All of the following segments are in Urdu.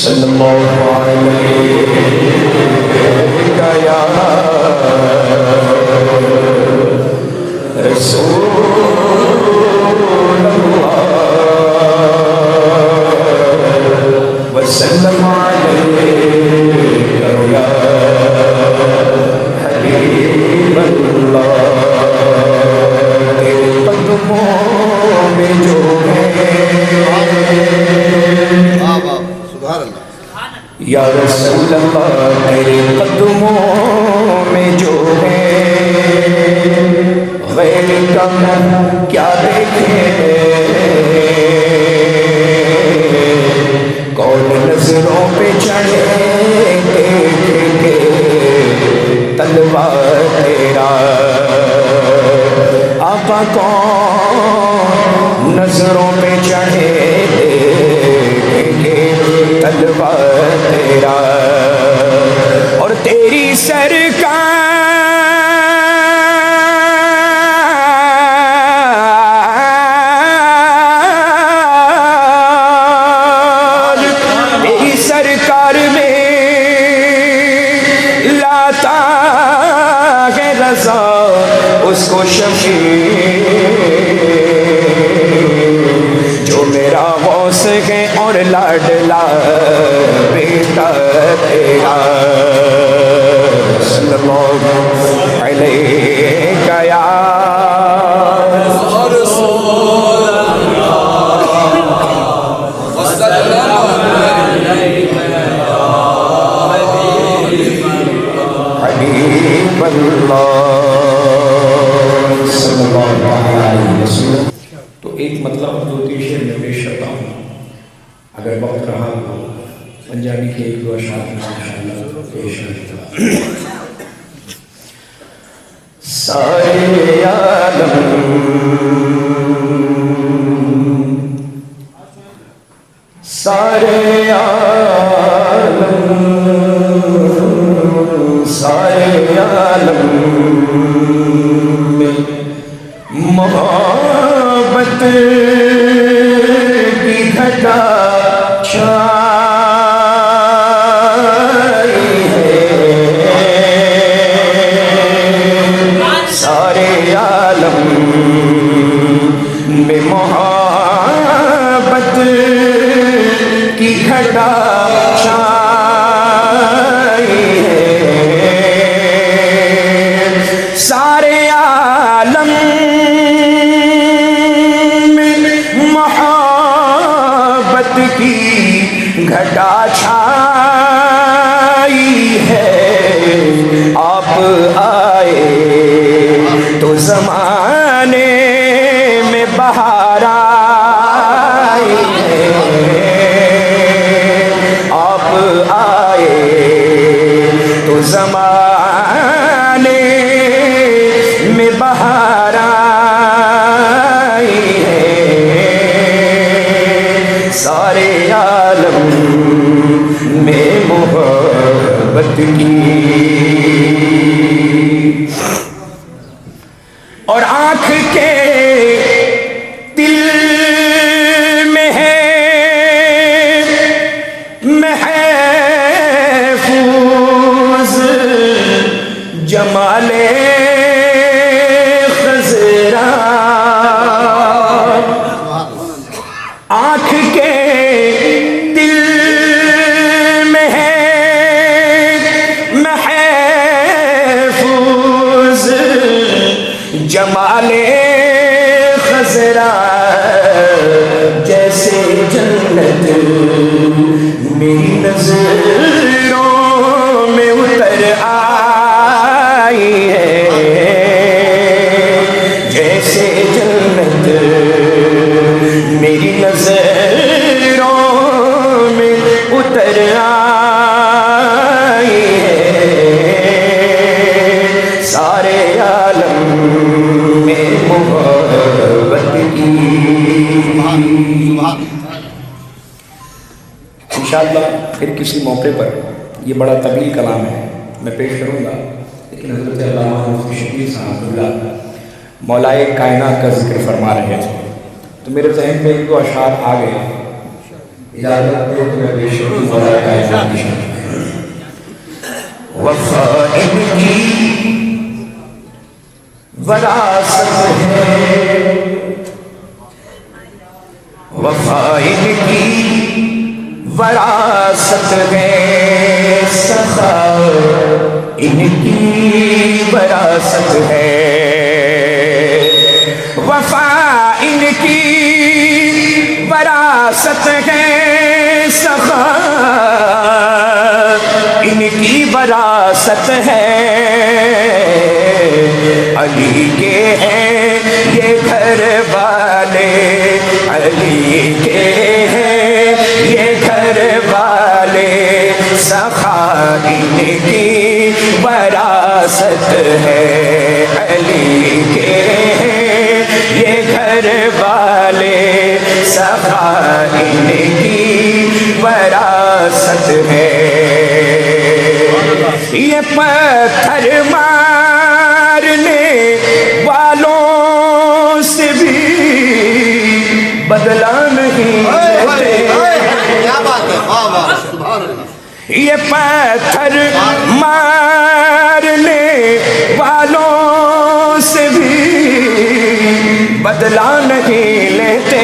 صلی اللہ علیہ یا رسول اللہ وسلم علیہ یا حبیب اللہ تیرے قدموں میں جو ہے یا رسول اللہ تیرے قدموں میں جو ہے غیر کا کیا دیکھے کون نظروں پہ چڑھے دیکھے تلوار تیرا آقا کون نظروں پہ چڑھے دیکھے تلوار تیرا اور تیری سرکار میں لاتا ہے رضا اس کو شفیع جو میرا غوث ہے اور لاڈلا بیٹا تیرا صلی اللہ علیہ یا رسول حبیب اللہ صلی اللہ علیہ وسلم. تو ایک مطلب دو تین شعر میں پیش کرتا ہوں اگر وقت رہا تو پنجابی کے ایک دو اشعار میں انشاءاللہ پیش کرتا ہوں. سارے عالم سارے عالم میں محبت کی گھٹا چھائی ہے سارے عالم میں محبت کی گھٹا چھائی ہے سارے عالم میں محبت کی گھٹا چھائی ہے آپ آئے تو زمانے میں بہار آئی ہے آپ آئے تو زمانے میں بہار آئی ہے سارے عالم میں محبت کی اور آنکھ کے دل میں ہے محفوظ جمال خضرا آنکھ کے دل میں ہے محفوظ جمال خضرا جیسے جنت میری نظروں میں اتر آئی ہے جیسے جنت میری نظروں میں اتر آئی ہے سارے عالم میں محبت کی انشاءاللہ پھر کسی موقع پر یہ بڑا طویل کلام ہے میں پیش کروں گا لیکن حضرت علامہ مفتی شبیر صاحب اللہ مولائے کائنات کا ذکر فرما رہے تھے تو میرے ذہن میں ایک دو اشعار آ گئے اجازت دے تو میں پیش کروں مولا کائنات کی شان میں وفا ان کی وراثت ہے وفا ان کی وراثت ہے سخا ان کی وراثت ہے وفا ان کی وراثت ہے سخا ان کی وراثت ہے علی کے ہیں یہ گھر والے علی کے ہیں یہ گھر والے سخا ان کی وراثت ہے علی کے ہیں یہ گھر والے سخا ان کی وراثت ہے یہ پتھر مارنے والوں سے بھی بدلہ نہیں لیتے یہ پتھر مارنے والوں سے بھی بدلہ نہیں لیتے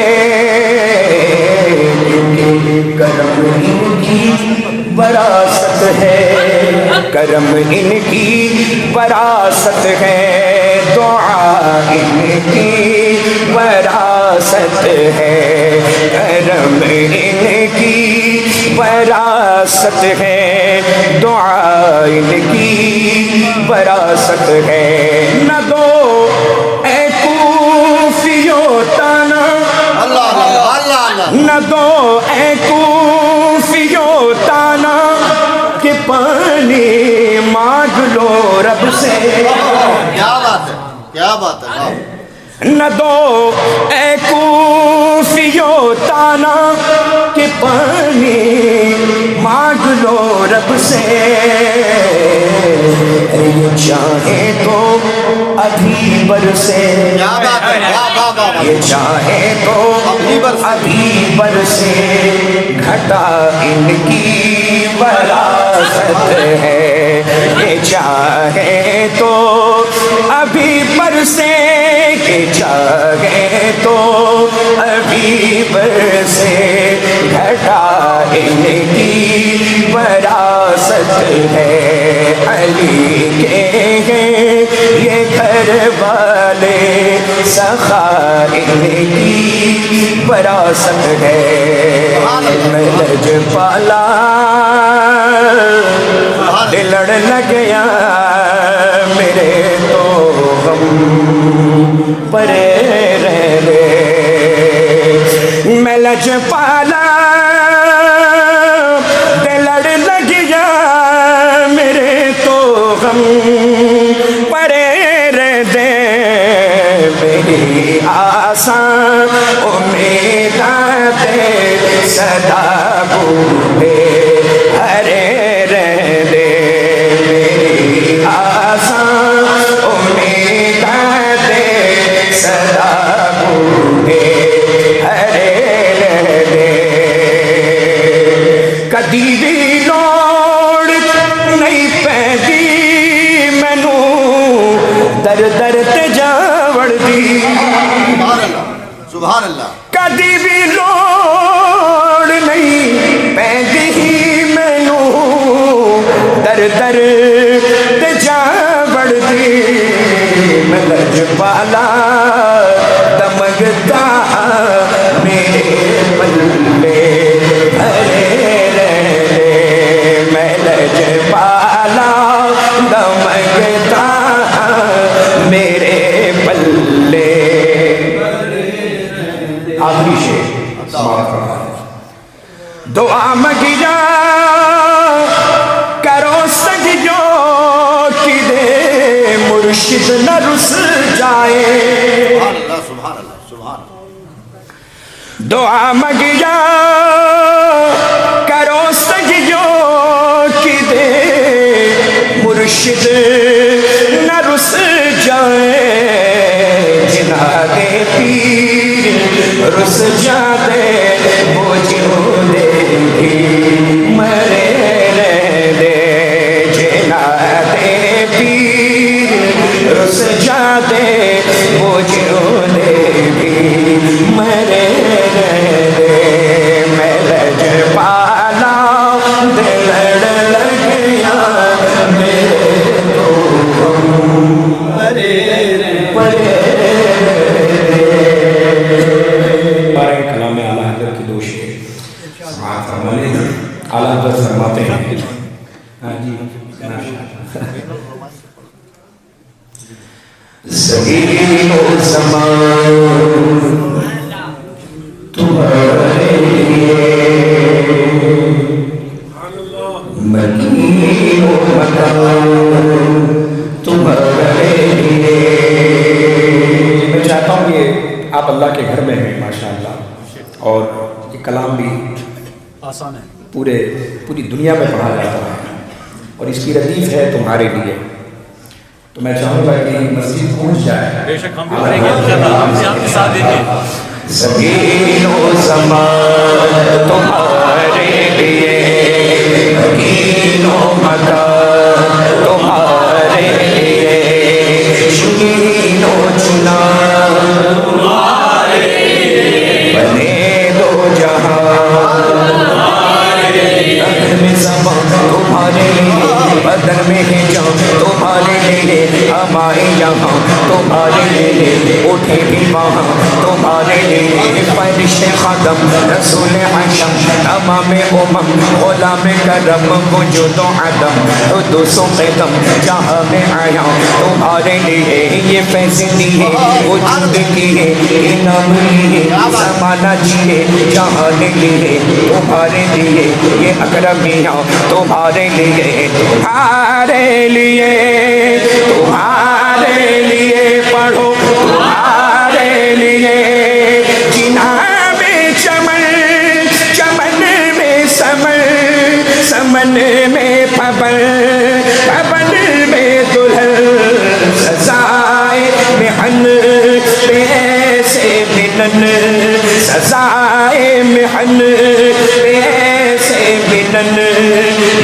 کرم ان کی وراثت ہے کرم ان کی وراثت ہے دعا ان کی وراثت ہے کرم ان کی وراثت ہے دعا ان کی وراثت ہے نہ دو اے کوفیو تانا نہ دو اے کوفیو تانا کہ پانی مانگ لو رب سے کیا بات ہے کیا بات ہے نہ دو اے کوفیو تانا کہ پانی مانگ لو رب سے یہ چاہے تو ابھی برسے یہ چاہے تو ابھی برسے گھٹا ان کی وراثت ہے یہ چاہے تو ابھی برسے یہ چاہے تو ابھی برسے گھٹا ان کی وراثت ہے علی کے ہیں یہ گھر والے سخا ان کی وراثت ہے میں لجپالا دلڑ لگیا میرے تو غم پرے رہے میں لجپالا دلڑ لگیا میرے تو غم پرے رہے میری آسان امیدیں صدا بوڑھے ہرے رہے میری آسان امیدیں صدا بوڑھے ہرے رہے کدی بھی لوڑ نہیں پیندی مینو در در تے جاوڑ دی سبحان اللہ کدی بھی لوڑ نہیں پیندی مینو در در تے جاوڑ دی میں لجپالا دمگتا میرے پلے بھرے رہے میں لجپالا دمگتا میرے پلے آخری شعر سماعت کرنا ہے دعا مگیا کرو سجیو کی دے مرشد نہ رس جائے سبحان اللہ سبحان اللہ دعا مگیا کرو سجیو کی دے مرشد نہ رس جائے جنہ دے پیر رس جاتے وہ جیوں دے ہمارے اعلیٰ حضرت فرماتے ہیں ہاں جی زمین و زمان تمہارے لیے مکین و مکان تمہارے لیے. میں چاہتا ہوں کہ آپ اللہ کے گھر میں ہیں ماشاءاللہ اور یہ کلام بھی آسان ہے, پوری دنیا میں پڑھا جاتا ہے اور اس کی ردیف ہے تمہارے لیے. تو میں چاہوں گا کہ مسجد پہنچ جائے. بے شک ہم بھی پڑھیں گے انشاءاللہ, ہم بھی آپ کے ساتھ دیں گے. زمین و زمان تمہارے لیے مکین و مکان تمہارے لیے چنین و چنان تمہارے لیے بنے دو جہان تمہارے لیے بدن میں زمان تمہارے لیے بدن میں ہے جان تمہارے لیے ہمارے یہاں تمہارے لیے اٹھے بھی وہاں تمہارے لیے فرشتے خاتم رسول حشم تمام امم غلام کرم وجود و عدم حدوث و قدم جہاں میں آیا تمہارے لیے یہ فیصلی ہے وجود کی ہے انعام ہے زمانہ جیے جہاں لیے تمہارے لیے یہ اکرمیاں تمہارے لیے تمہارے لیے تمہارے لیے پڑھو تمہارے لیے جناح میں چمن چمن میں سمن سمن میں پبن پبن میں دلہن سزائے محن پیسے بنن سزائے محن پیسے بنن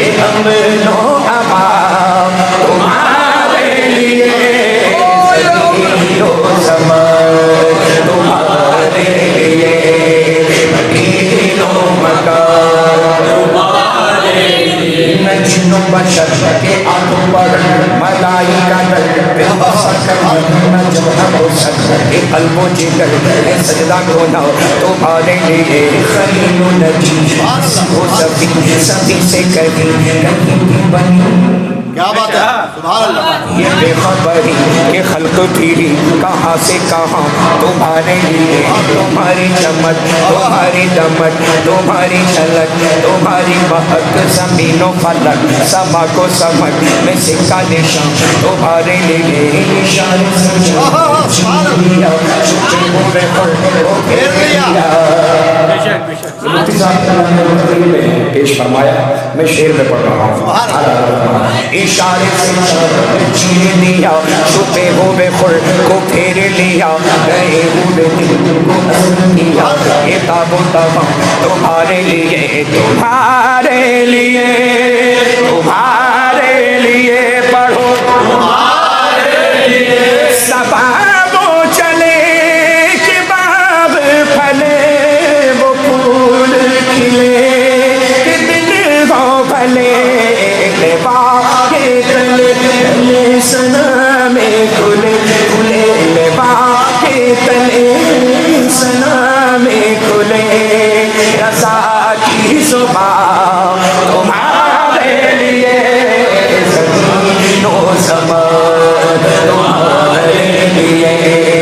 یہ امن و امان تمہارے لیے زمین و زمان تمہارے لیے مکین و مکان تمہارے لیے نجم و بشر کے آنکھوں پر ملائکہ در نجم و بشر کے قلب و جگر سجدہ کھونا تمہارے لیے خلیل و نجی و سفی سفی سے کہیں کہیں بنی. کیا بات ہے, سبحان اللہ. یہ بے خبری کہ خلق پھری کہاں سے کہاں تمہارے لیے تمہاری چمک تمہاری دمک تمہاری جھلک تمہاری بہک زمین و فلک سما کو سمک میں سکہ نشان تمہارے لیے اشارے سے لیا چھپے ہوئے پر پھیر لیا. مفتی صاحب نے پیش فرمایا, میں شعر میں پڑھ رہا ہوں. اشارے سے چیر لیا چھپے ہوئے خور کو پھیر لیا گئے ہوئے دل کو اثر کیا کتاب و تمام تمہارے لیے تمہارے لیے تمہارے لیے پڑھو تمہارے لیے سبا وہ چلے کہ باغ پھلے وہ پھول کھلے کہ دل ہو بھلے تلے سنا میں کھلے کھلے لبا کے تلے سنا میں کھلے رضا کی زبان تمہارے لیے زمین و زمان تمہارے لیے